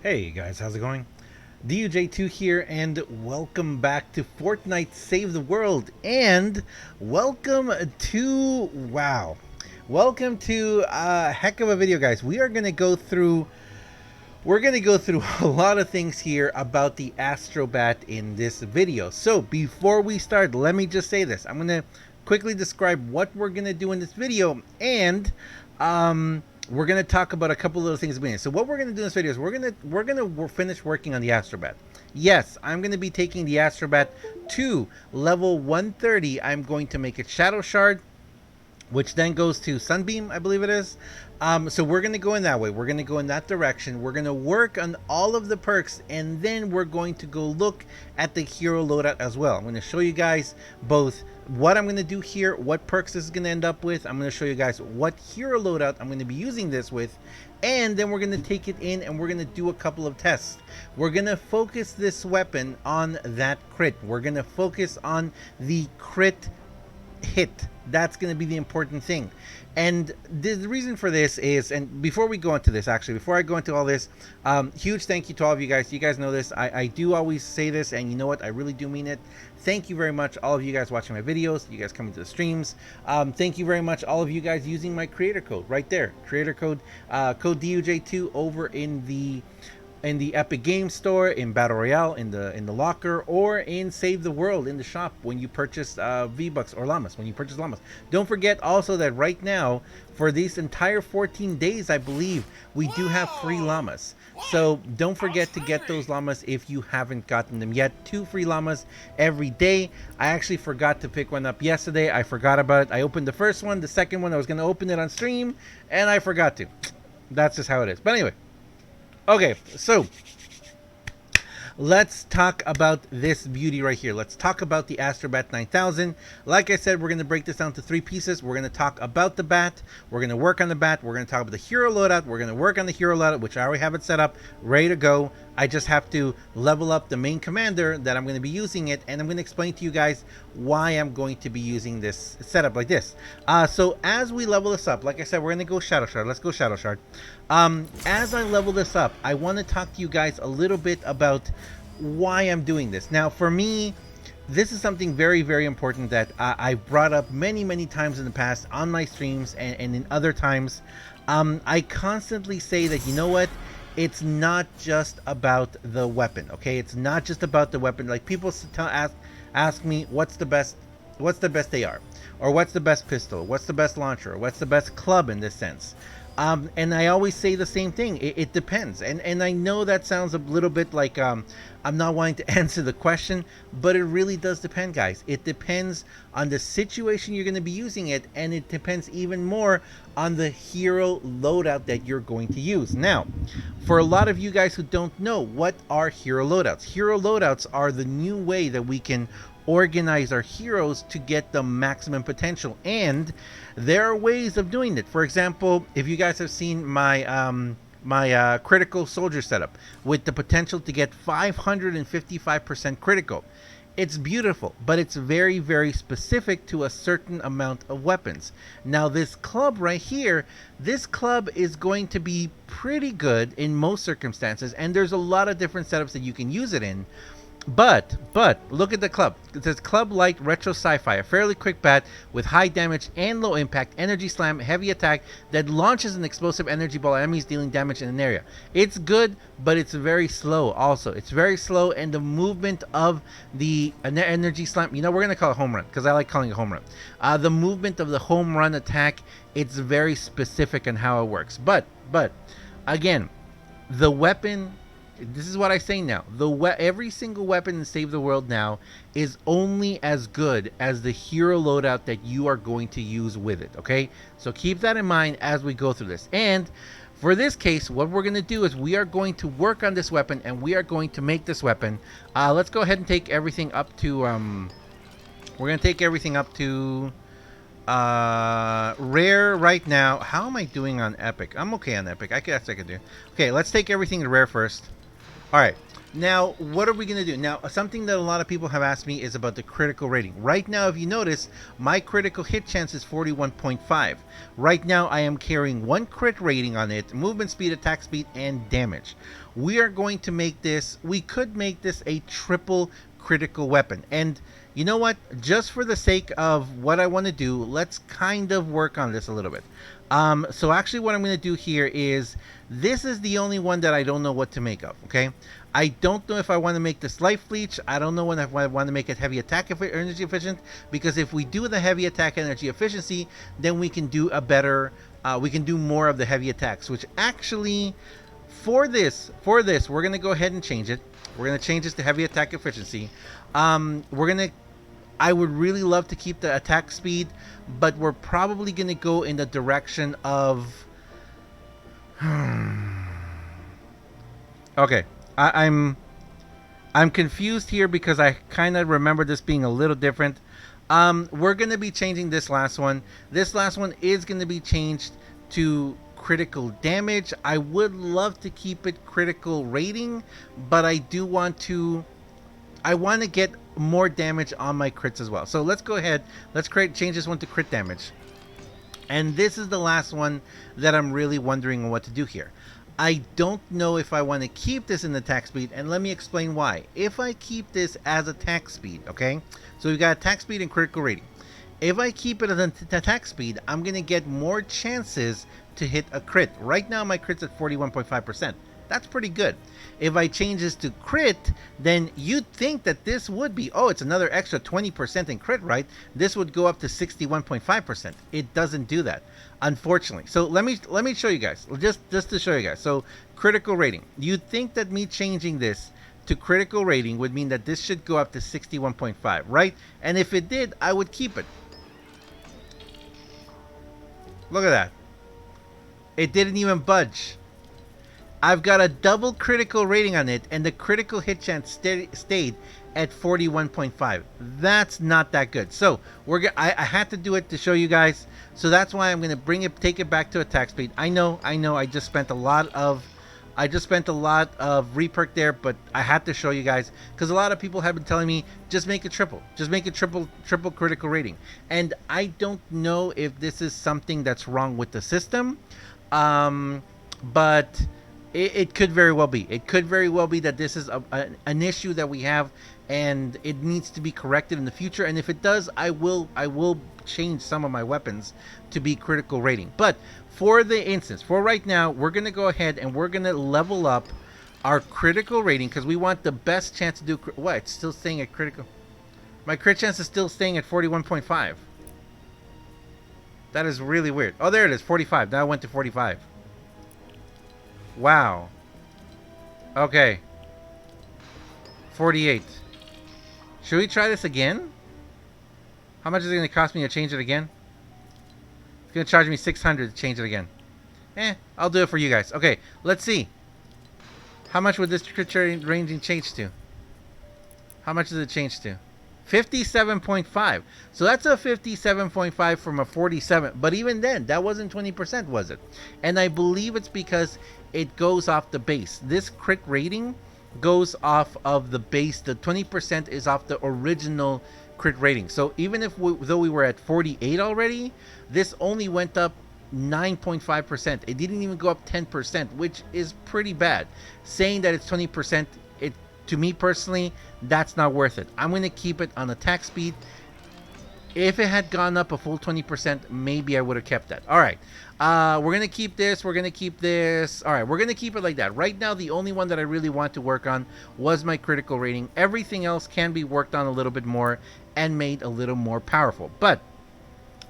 Hey guys, how's it going? DUJ2 here, and welcome back to Fortnite Save the World, and welcome to, welcome to a heck of a video, guys. We're gonna go through a lot of things here about the Astro Bat in this video. So before we start, let me just say this. I'm gonna quickly describe what we're gonna do in this video, and we're gonna talk about a couple little things. So what we're gonna do in this video is we're gonna finish working on the Astro Bat. Yes, I'm gonna be taking the Astro Bat to level 130. I'm going to make it Shadow Shard, which then goes to Sunbeam, I believe it is. So we're going to go in that way. We're going to go in that direction. We're going to work on all of the perks, and then we're going to go look at the hero loadout as well. I'm going to show you guys both what I'm going to do here, what perks this is going to end up with. I'm going to show you guys what hero loadout I'm going to be using this with, and then we're going to take it in and we're going to do a couple of tests. We're going to focus this weapon on that crit. We're going to focus on the crit hit. That's going to be the important thing. And the reason for this is, and before we go into this, actually, before I go into all this, huge thank you to all of you guys. You guys know this. I do always say this, and you know what? I really do mean it. Thank you very much, all of you guys watching my videos, you guys coming to the streams. Thank you very much, all of you guys using my creator code right there. Creator code, code DUJ2 over in the Epic Games Store, in Battle Royale, in the locker, or in Save the World in the shop when you purchase V-Bucks or Llamas, when you purchase Llamas. Don't forget also that right now, for these entire 14 days, I believe, we do have free Llamas. So don't forget to get those Llamas if you haven't gotten them yet. 2 free Llamas every day. I actually forgot to pick one up yesterday. I forgot about it. I opened the first one. The second one, I was going to open it on stream, and I forgot to. That's just how it is. But anyway. Okay, so let's talk about this beauty right here. Let's talk about the Astro Bat 9000. Like I said, we're going to break this down to 3 pieces. We're going to talk about the bat. We're going to work on the bat. We're going to talk about the hero loadout. We're going to work on the hero loadout, which I already have it set up, ready to go. I just have to level up the main commander that I'm going to be using it, and I'm going to explain to you guys why I'm going to be using this setup like this. So as we level this up, like I said, we're going to go Shadow Shard. Let's go Shadow Shard. As I level this up, I want to talk to you guys a little bit about why I'm doing this. Now, for me, this is something very, very important that I've brought up many, many times in the past on my streams and in other times. I constantly say that, you know what? It's not just about the weapon, okay? It's not just about the weapon. Like, people ask me what's the best AR, or what's the best pistol, what's the best launcher, or what's the best club in this sense. And I always say the same thing. It depends. And I know that sounds a little bit like I'm not wanting to answer the question, but it really does depend, guys. It depends on the situation you're going to be using it, and it depends even more on the hero loadout that you're going to use. Now, for a lot of you guys who don't know, what are hero loadouts? Hero loadouts are the new way that we can organize our heroes to get the maximum potential, and there are ways of doing it. For example, if you guys have seen my critical soldier setup with the potential to get 555% critical, it's beautiful, but it's very, very specific to a certain amount of weapons. Now, this club right here, this club is going to be pretty good in most circumstances, and there's a lot of different setups that you can use it in. But look at the club. It says Club Light Retro Sci-Fi, a fairly quick bat with high damage and low impact, energy slam, heavy attack that launches an explosive energy ball at enemies dealing damage in an area. It's good, but it's very slow also. It's very slow, and the movement of the energy slam, you know, we're going to call it home run because I like calling it home run. The movement of the home run attack, it's very specific on how it works. But again, the weapon, this is what I say now. Every single weapon in Save the World now is only as good as the hero loadout that you are going to use with it, okay? So keep that in mind as we go through this. And for this case, what we're going to do is we are going to work on this weapon, and we are going to make this weapon. Let's go ahead and take everything up to... we're going to take everything up to... rare right now. How am I doing on epic? I'm okay on epic. I guess I could do. Okay, let's take everything to rare first. All right, Now, what are we going to do? Now, something that a lot of people have asked me is about the critical rating. Right now, if you notice, my critical hit chance is 41.5. Right now, I am carrying 1 crit rating on it, movement speed, attack speed, and damage. We are going to make this, we could make this a triple critical weapon. And you know what? Just for the sake of what I want to do, let's kind of work on this a little bit. So actually what I'm going to do here is, this is the only one that I don't know what to make of, okay? I don't know if I want to make this life leech. I don't know if I want to make it heavy attack energy efficient, because if we do the heavy attack energy efficiency, then we can do a better, we can do more of the heavy attacks, which actually, for this, we're going to go ahead and change it. We're going to change this to heavy attack efficiency. I would really love to keep the attack speed, but we're probably going to go in the direction of... Okay, I'm confused here because I kind of remember this being a little different. We're going to be changing this last one. This last one is going to be changed to critical damage. I would love to keep it critical rating, but I do want to... I want to get more damage on my crits as well. So let's go ahead. Let's change this one to crit damage. And this is the last one that I'm really wondering what to do here. I don't know if I want to keep this in attack speed, and let me explain why. If I keep this as attack speed, okay? So we've got attack speed and critical rating. If I keep it as an attack speed, I'm going to get more chances to hit a crit. Right now my crit's at 41.5%. That's pretty good. If I change this to crit, then you'd think that this would be, oh, it's another extra 20% in crit, right? This would go up to 61.5%. It doesn't do that, unfortunately. So let me show you guys, just to show you guys. So critical rating. You'd think that me changing this to critical rating would mean that this should go up to 61.5, right? And if it did, I would keep it. Look at that. It didn't even budge. I've got a double critical rating on it, and the critical hit chance stayed at 41.5. That's not that good. So I had to do it to show you guys. So that's why I'm gonna take it back to attack speed. I know. I just spent a lot of reperk there, but I had to show you guys because a lot of people have been telling me just make it triple, triple critical rating, and I don't know if this is something that's wrong with the system, but. It could very well be. It could very well be that this is an issue that we have, and it needs to be corrected in the future. And if it does, I will change some of my weapons to be critical rating. But for the instance, for right now, we're gonna go ahead and we're gonna level up our critical rating because we want the best chance to do. What? It's still staying at critical. My crit chance is still staying at 41.5. That is really weird. Oh, there it is, 45. Now I went to 45. Wow. Okay. 48. Should we try this again? How much is it going to cost me to change it again? It's going to charge me 600 to change it again. I'll do it for you guys. Okay, let's see. How much would this crit ranging change to? How much does it change to? 57.5. So that's a 57.5 from a 47. But even then, that wasn't 20%, was it? And I believe it's because it goes off the base. This crit rating goes off of the base. The 20% is off the original crit rating. So even if though we were at 48 already, this only went up 9.5%. It didn't even go up 10%, which is pretty bad. Saying that it's 20%, to me personally, that's not worth it. I'm going to keep it on attack speed. If it had gone up a full 20%, maybe I would have kept that. All right. We're going to keep this. We're going to keep this. All right. We're going to keep it like that. Right now, the only one that I really want to work on was my critical rating. Everything else can be worked on a little bit more and made a little more powerful. But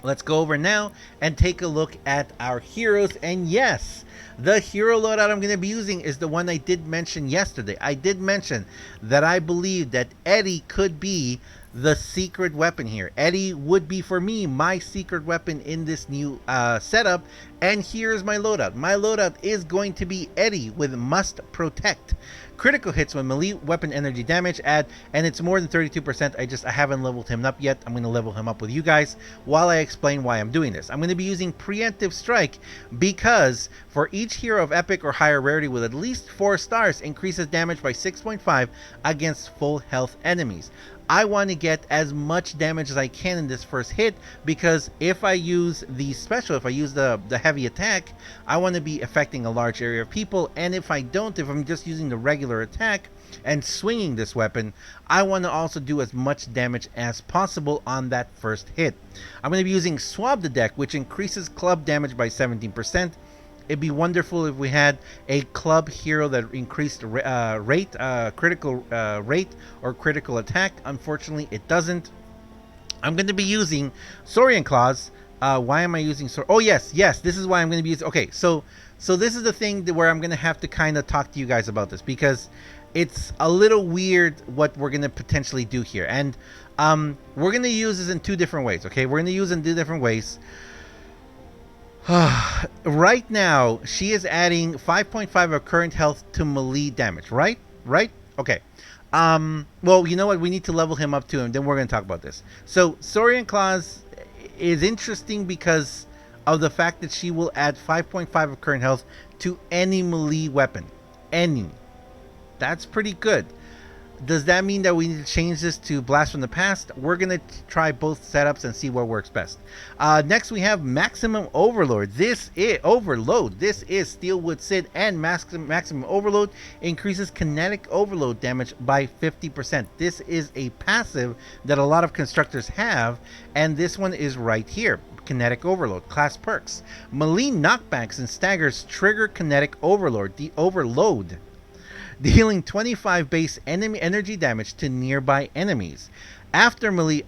let's go over now and take a look at our heroes. And yes, the hero loadout I'm going to be using is the one I did mention yesterday. I did mention that I believe that Eddie could be the secret weapon here. Eddie would be, for me, my secret weapon in this new setup. And here's my loadout. My loadout is going to be Eddie with Must Protect. Critical hits when melee weapon energy damage add, and it's more than 32%. I haven't leveled him up yet. I'm going to level him up with you guys while I explain why I'm doing this. I'm going to be using Preemptive Strike because for each hero of epic or higher rarity with at least 4 stars, increases damage by 6.5 against full health enemies. I want to get as much damage as I can in this first hit, because if I use the special, if I use the heavy attack, I want to be affecting a large area of people. And if I don't, if I'm just using the regular attack and swinging this weapon, I want to also do as much damage as possible on that first hit. I'm going to be using Swab the Deck, which increases club damage by 17%. It'd be wonderful if we had a club hero that increased critical rate or critical attack. Unfortunately, it doesn't. I'm going to be using Saurian Claws. Why am I using Oh, yes, this is why I'm going to be using... Okay, so this is the thing where I'm going to have to kind of talk to you guys about this, because it's a little weird what we're going to potentially do here. And we're going to use this in 2 different ways, okay? We're going to use it in 2 different ways. Right now, she is adding 5.5 of current health to melee damage, right? Okay. Well, you know what? We need to level him up too, and then we're going to talk about this. So, Saurian Claws is interesting because of the fact that she will add 5.5 of current health to any melee weapon. Any. That's pretty good. Does that mean that we need to change this to Blast from the Past? We're going to try both setups and see what works best. Next, we have Maximum Overlord. This is Overload. This is Steelwood Sid and Maximum Overload. Increases Kinetic Overload damage by 50%. This is a passive that a lot of constructors have, and this one is right here. Kinetic Overload. Class perks. Melee knockbacks and staggers trigger Kinetic Overload. Dealing 25 base enemy energy damage to nearby enemies. After melee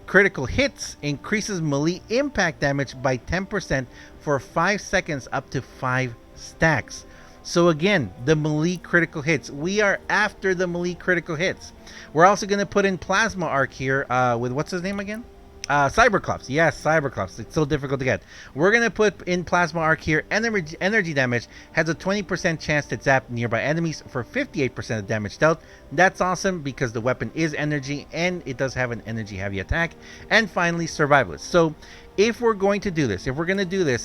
critical hits, increases melee impact damage by 10% for 5 seconds up to 5 stacks. So again, the melee critical hits. We are after the melee critical hits. We're also going to put in Plasma Arc here with, what's his name again? Cyberclops. Yes, Cyberclops. It's so difficult to get. We're going to put in Plasma Arc here. Energy damage has a 20% chance to zap nearby enemies for 58% of damage dealt. That's awesome because the weapon is energy and it does have an energy heavy attack. And finally, Survivalist. So if we're going to do this,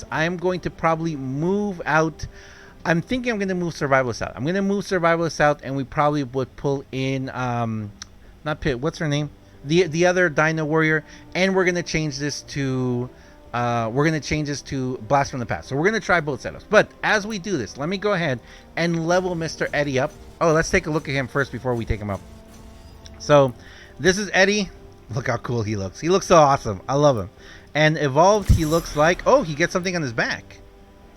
I'm going to probably move out. I'm thinking I'm going to move Survivalist out. I'm going to move Survivalist out, and we probably would pull in, not Pit, what's her name? The other Dino Warrior, and we're gonna change this to Blast from the Past. So we're gonna try both setups. But as we do this, let me go ahead and level Mr. Eddie up. Oh, let's take a look at him first before we take him up. So this is Eddie. Look how cool he looks. He looks so awesome. I love him. And evolved, he looks like, oh, he gets something on his back.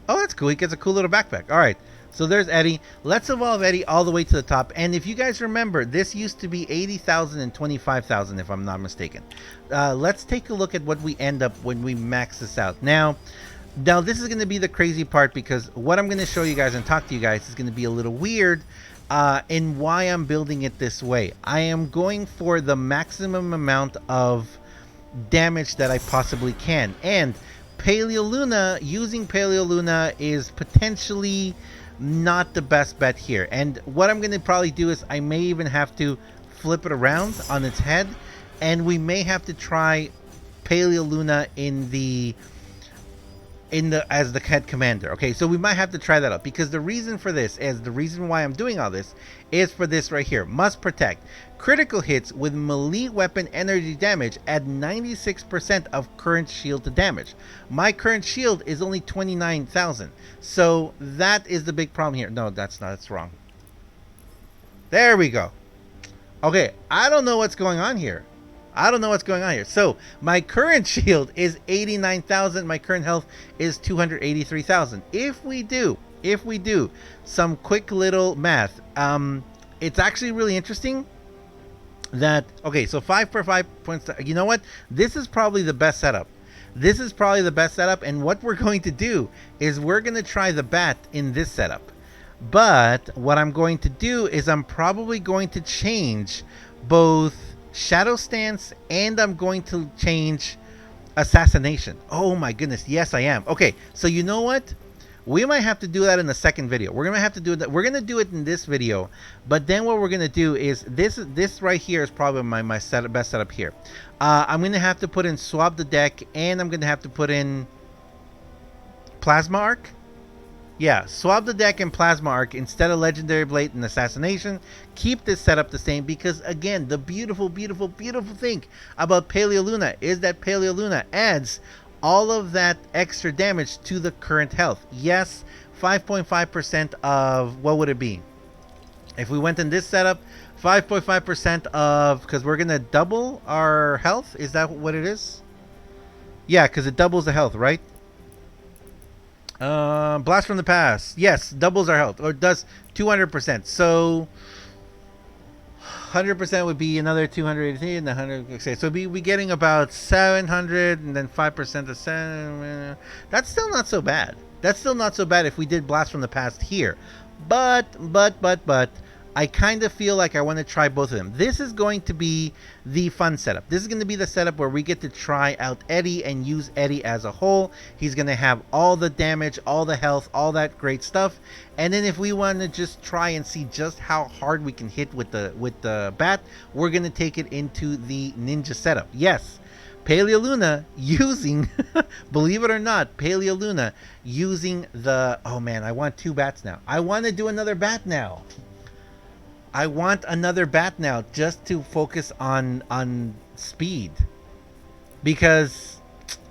Oh, that's cool. He gets a cool little backpack. All right. So there's Eddie. Let's evolve Eddie all the way to the top. And if you guys remember, this used to be 80,000 and 25,000, if I'm not mistaken. Let's take a look at what we end up when we max this out. Now this is going to be the crazy part, because what I'm going to show you guys and talk to you guys is going to be a little weird in why I'm building it this way. I am going for the maximum amount of damage that I possibly can. And using Paleoluna is potentially not the best bet here. And what I'm going to probably do is I may even have to flip it around on its head, and we may have to try Paleoluna as the head commander. Okay, so we might have to try that out, because the reason why I'm doing all this is for this right here. Must Protect. Critical hits with melee weapon energy damage add 96% of current shield to damage. My current shield is only 29,000. So that is the big problem here. No, that's not. That's wrong. There we go. Okay, I don't know what's going on here. So my current shield is 89,000. My current health is 283,000. If we do some quick little math, it's actually really interesting that, okay, so 5 per 5 points. You know what? This is probably the best setup. And what we're going to do is we're going to try the bat in this setup. But what I'm going to do is I'm probably going to change both Shadow Stance, and I'm going to change Assassination. Oh my goodness, yes I am. Okay, so you know what? We might have to do that in the second video. We're gonna have to do that. We're gonna do it in this video, but then what we're gonna do is this right here is probably my best setup here. I'm gonna have to put in Swap the Deck, and I'm gonna have to put in Plasma Arc. Yeah, swap the deck and Plasma Arc instead of Legendary Blade and Assassination. Keep this setup the same because, again, the beautiful, beautiful, beautiful thing about Paleoluna is that Paleoluna adds all of that extra damage to the current health. Yes, 5.5% of, what would it be? If we went in this setup, 5.5% of, because we're going to double our health. Is that what it is? Yeah, because it doubles the health, right? Blast from the Past. Yes, doubles our health, or does 200%. So 100% would be another 280, and 100. Okay, so we getting about 700, and then 5% of 7. That's still not so bad. That's still not so bad if we did Blast from the Past here. But I kind of feel like I want to try both of them. This is going to be the fun setup. This is going to be the setup where we get to try out Eddie and use Eddie as a whole. He's going to have all the damage, all the health, all that great stuff. And then if we want to just try and see just how hard we can hit with the bat, we're going to take it into the ninja setup. Yes, Paleoluna using, believe it or not, Paleoluna using the, oh man, I want 2 bats now. I want to do another bat now. I want another bat now just to focus on speed. Because,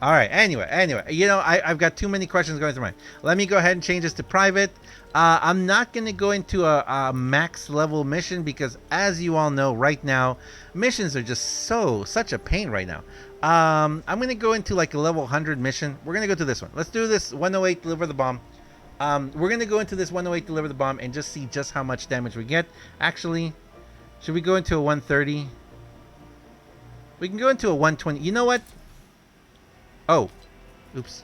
all right, anyway, you know, I've got too many questions going through my mind. Let me go ahead and change this to private. I'm not going to go into a max level mission because, as you all know, right now, missions are just such a pain right now. I'm going to go into like a level 100 mission. We're going to go to this one. Let's do this 108, deliver the bomb. We're going to go into this 108, deliver the bomb, and just see just how much damage we get. Actually, should we go into a 130? We can go into a 120. You know what? Oh, oops.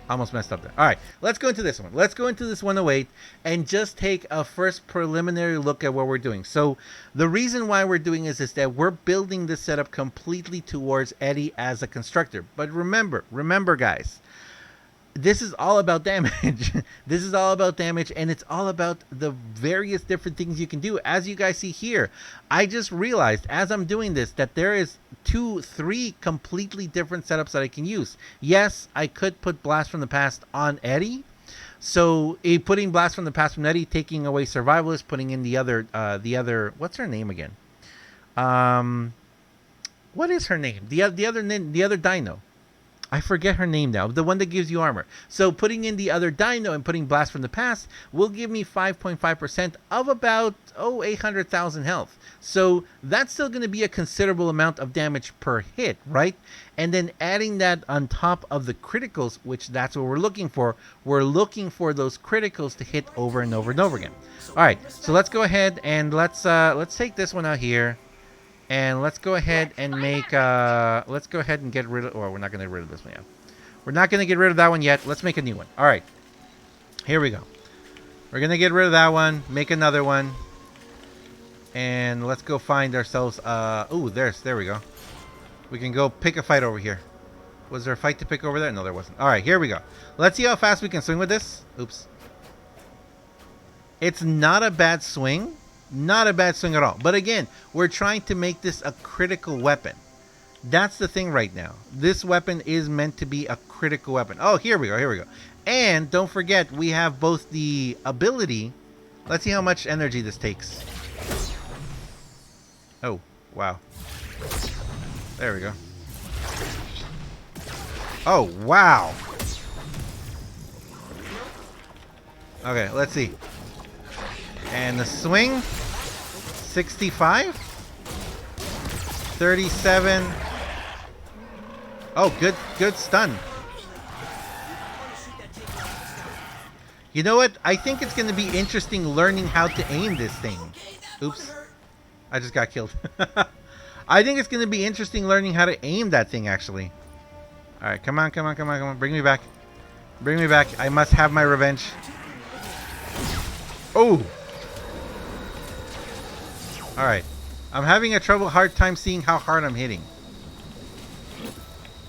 Almost messed up there. All right, let's go into this one. Let's go into this 108 and just take a first preliminary look at what we're doing. So the reason why we're doing this is that we're building this setup completely towards Eddie as a constructor. But remember, guys, this is all about damage. This is all about damage, and it's all about the various different things you can do. As you guys see here, I just realized as I'm doing this that there is 3 completely different setups that I can use. Yes, I could put Blast from the Past on Eddie. So putting Blast from the Past from Eddie, taking away Survivalist, putting in the other, what's her name again? What is her name? The other dino. I forget her name now. The one that gives you armor. So putting in the other dino and putting Blast from the Past will give me 5.5% of about 800,000 health. So that's still going to be a considerable amount of damage per hit, right? And then adding that on top of the criticals, which that's what we're looking for. We're looking for those criticals to hit over and over and over again. All right, so let's go ahead and let's take this one out here. And let's go ahead and make, let's go ahead and get rid of, or we're not going to get rid of this one yet. We're not going to get rid of that one yet. Let's make a new one. All right. Here we go. We're going to get rid of that one, make another one. And let's go find ourselves, ooh, there we go. We can go pick a fight over here. Was there a fight to pick over there? No, there wasn't. All right, here we go. Let's see how fast we can swing with this. Oops. It's not a bad swing. Not a bad swing at all. But again, we're trying to make this a critical weapon. That's the thing right now. This weapon is meant to be a critical weapon. Oh, here we go. And don't forget, we have both the ability. Let's see how much energy this takes. Oh, wow. There we go. Oh, wow. Okay, let's see. And the swing, 65, 37. Oh, good stun. You know what? I think it's going to be interesting learning how to aim this thing. Oops. I just got killed. I think it's going to be interesting learning how to aim that thing, actually. All right, come on. Bring me back. I must have my revenge. Oh. All right. I'm having a hard time seeing how hard I'm hitting.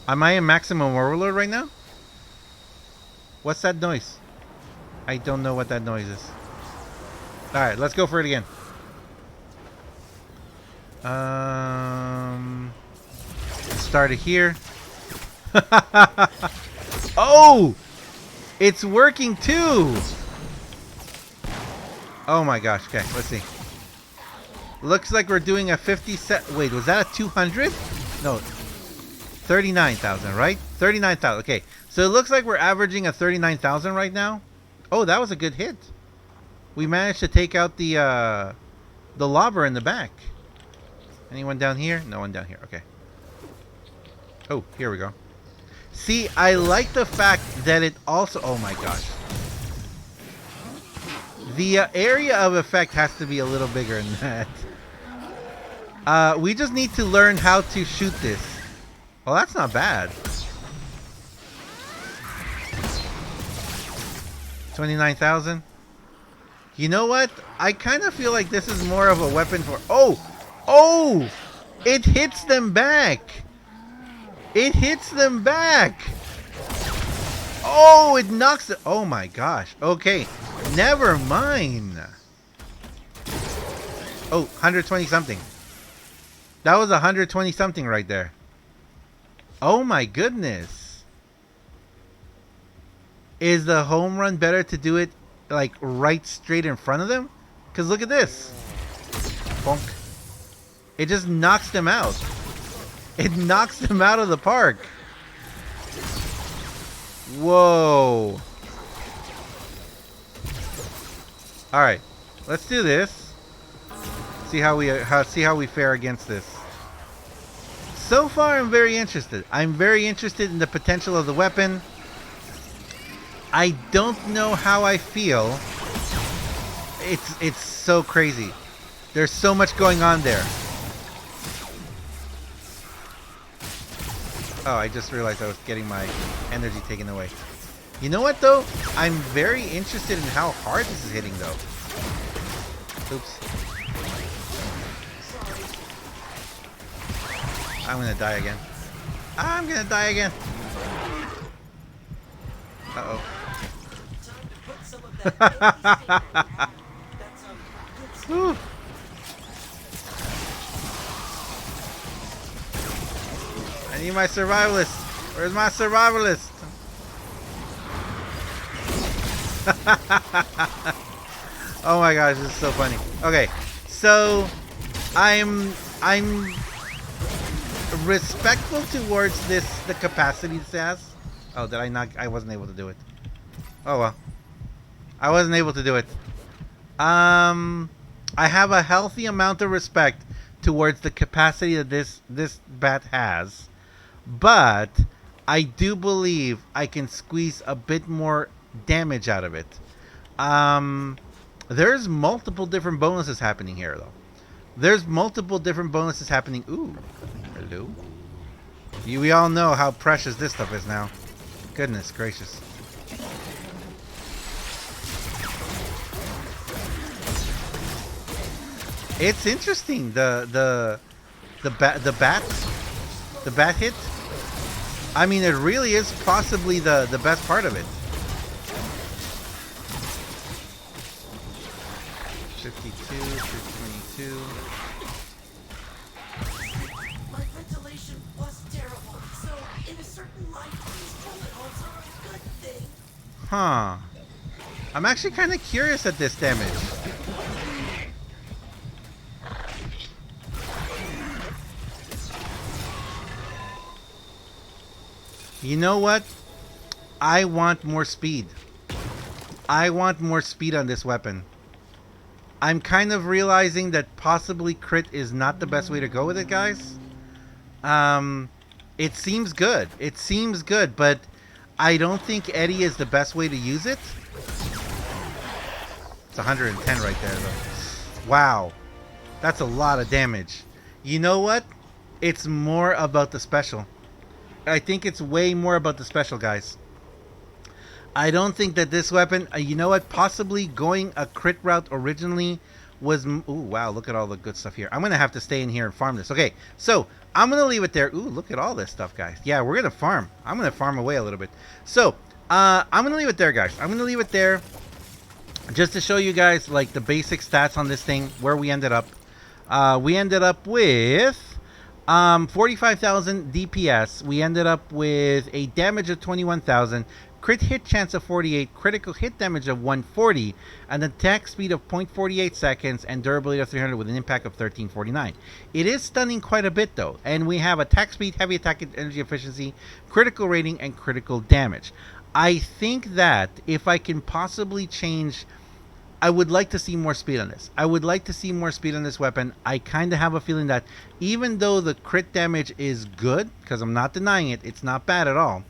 Am I in maximum overload right now? What's that noise? I don't know what that noise is. Alright, let's go for it again. Start it here. Oh! It's working too! Oh my gosh. Okay, let's see. Looks like we're doing a 50 set. Wait, was that a 200? No. 39,000, right? 39,000. Okay. So it looks like we're averaging a 39,000 right now. Oh, that was a good hit. We managed to take out the lobber in the back. Anyone down here? No one down here. Okay. Oh, here we go. See, I like the fact that it also... Oh my gosh. The area of effect has to be a little bigger than that. We just need to learn how to shoot this. Well, that's not bad. 29,000. You know what? I kind of feel like this is more of a weapon for... Oh! Oh! It hits them back! It hits them back! Oh, it knocks it... Oh my gosh. Okay. Never mind. Oh, 120 something. That was 120 something right there. Oh my goodness. Is the home run better to do it like right straight in front of them? Because look at this. Bonk. It just knocks them out. It knocks them out of the park. Whoa. All right, let's do this. See how we fare against this. So far, I'm very interested. I'm very interested in the potential of the weapon. I don't know how I feel. It's so crazy. There's so much going on there. Oh, I just realized I was getting my energy taken away. You know what, though? I'm very interested in how hard this is hitting, though. Oops. I'm gonna die again. I'm gonna die again. Uh-oh. Whew. I need my survivalist. Where's my survivalist? Oh my gosh, this is so funny. Okay, so I'm respectful towards the capacity this has. Oh, did I not? I wasn't able to do it. Oh well, I wasn't able to do it. I have a healthy amount of respect towards the capacity that this bat has, but I do believe I can squeeze a bit more damage out of it. There's multiple different bonuses happening here, though. There's multiple different bonuses happening. Ooh, hello. We all know how precious this stuff is now. Goodness gracious. It's interesting. The bat hit. I mean, it really is possibly the best part of it. 52, 222. My ventilation was terrible, so in a certain light, these bullet holes are a good thing. Huh. I'm actually kind of curious at this damage. You know what? I want more speed. I want more speed on this weapon. I'm kind of realizing that possibly crit is not the best way to go with it, guys. It seems good. It seems good, but I don't think Eddie is the best way to use it. It's 110 right there, though. Wow. That's a lot of damage. You know what? It's more about the special. I think it's way more about the special, guys. I don't think that this weapon, you know what, possibly going a crit route originally was, ooh, wow, look at all the good stuff here. I'm going to have to stay in here and farm this. Okay, so I'm going to leave it there. Ooh, look at all this stuff, guys. Yeah, we're going to farm. I'm going to farm away a little bit. So, I'm going to leave it there, guys. I'm going to leave it there just to show you guys, like, the basic stats on this thing, where we ended up. We ended up with 45,000 DPS. We ended up with a damage of 21,000. Crit hit chance of 48, critical hit damage of 140, and attack speed of 0.48 seconds, and durability of 300 with an impact of 1349. It is stunning quite a bit though, and we have attack speed, heavy attack energy efficiency, critical rating, and critical damage. I think that if I can possibly change, I would like to see more speed on this. I would like to see more speed on this weapon. I kind of have a feeling that even though the crit damage is good, because I'm not denying it, it's not bad at all.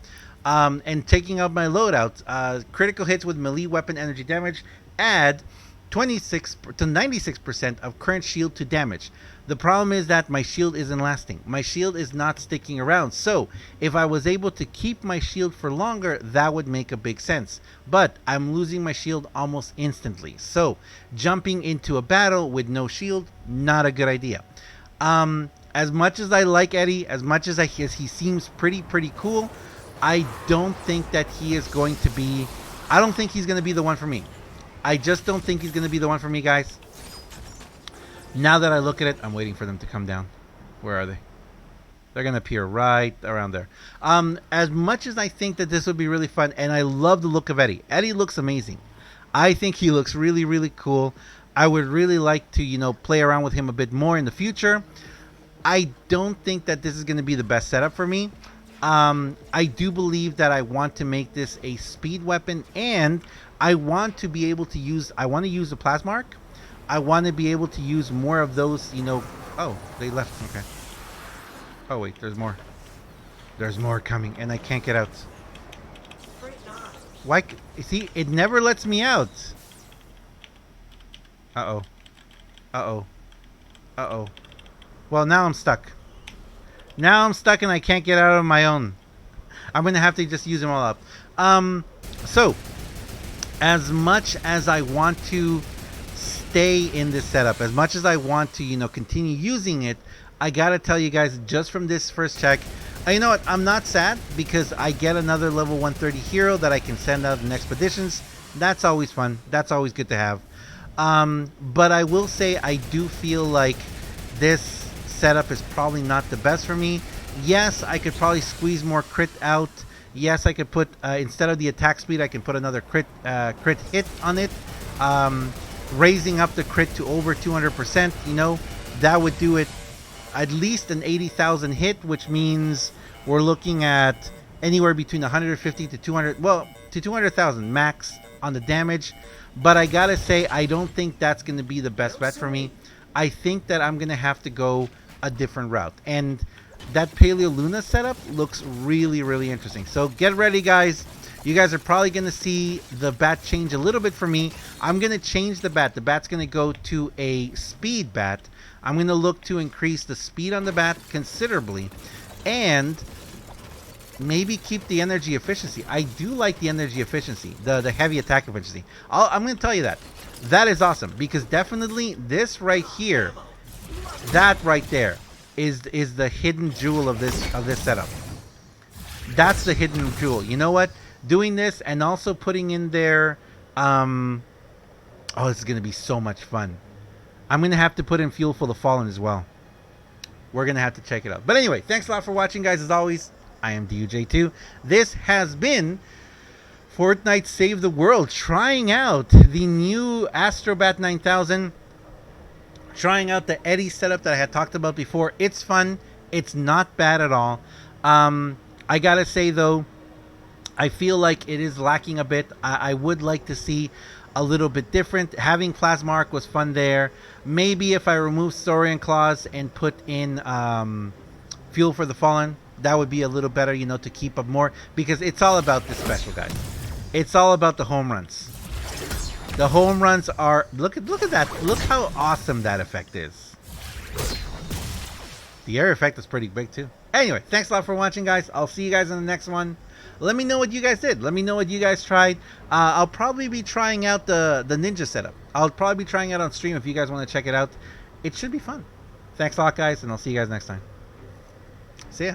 And taking out my loadout, critical hits with melee weapon energy damage add 26 to 96% of current shield to damage. The problem is that my shield isn't lasting. My shield is not sticking around. So if I was able to keep my shield for longer, that would make a big sense. But I'm losing my shield almost instantly. So jumping into a battle with no shield, not a good idea. As much as I like Eddie, as much as he seems pretty cool, I don't think that he is going to be, I don't think he's going to be the one for me. I just don't think he's going to be the one for me, guys. Now that I look at it, I'm waiting for them to come down. Where are they? They're going to appear right around there. As much as I think that this would be really fun, and I love the look of Eddie. Eddie looks amazing. I think he looks really cool. I would really like to, you know, play around with him a bit more in the future. I don't think that this is going to be the best setup for me. I do believe that I want to make this a speed weapon, and I want to be able to use, I want to use the plasma arc. I want to be able to use more of those, you know. Oh, they left. Okay. Oh, wait, there's more. There's more coming, and I can't get out. Why? See, it never lets me out. Uh-oh. Uh-oh. Uh-oh. Well, now I'm stuck. Now I'm stuck and I can't get out on my own. I'm going to have to just use them all up. So, as much as I want to stay in this setup, as much as I want to, you know, continue using it, I got to tell you guys, just from this first check, you know what? I'm not sad because I get another level 130 hero that I can send out in expeditions. That's always fun. That's always good to have. But I will say I do feel like this setup is probably not the best for me. Yes, I could probably squeeze more crit out. Yes, I could put instead of the attack speed, I can put another crit hit on it, raising up the crit to over 200%. You know, that would do it at least an 80,000 hit, which means we're looking at anywhere between 150 to 200, well, to 200,000 max on the damage. But I gotta say, I don't think that's going to be the best bet for me. I think that I'm going to have to go a different route, and that Paleo Luna setup looks really interesting. So get ready, guys. You guys are probably going to see the bat change a little bit for me. I'm going to change the bat. The bat's going to go to a speed bat. I'm going to look to increase the speed on the bat considerably, and maybe keep the energy efficiency. I do like the energy efficiency, the heavy attack efficiency. I'm going to tell you that. That is awesome, because definitely this right here, that right there is the hidden jewel of this setup. That's the hidden jewel. You know what? Doing this and also putting in there, oh, this is going to be so much fun. I'm going to have to put in Fuel for the Fallen as well. We're going to have to check it out. But anyway, thanks a lot for watching, guys. As always, I am DUJ2. This has been Fortnite Save the World, trying out the new Astro Bat 9000, trying out the Eddie setup that I had talked about before. It's fun. It's not bad at all. I gotta say though, I feel like it is lacking a bit. I would like to see a little bit different. Having Plasma Arc was fun there. Maybe if I remove Saurian Claws and put in Fuel for the Fallen, that would be a little better, you know, to keep up more, because it's all about this special, guys. It's all about the home runs. The home runs are, look at that. Look how awesome that effect is. The air effect is pretty big too. Anyway, thanks a lot for watching, guys. I'll see you guys in the next one. Let me know what you guys did. Let me know what you guys tried. I'll probably be trying out the ninja setup. I'll probably be trying it on stream if you guys want to check it out. It should be fun. Thanks a lot, guys, and I'll see you guys next time. See ya.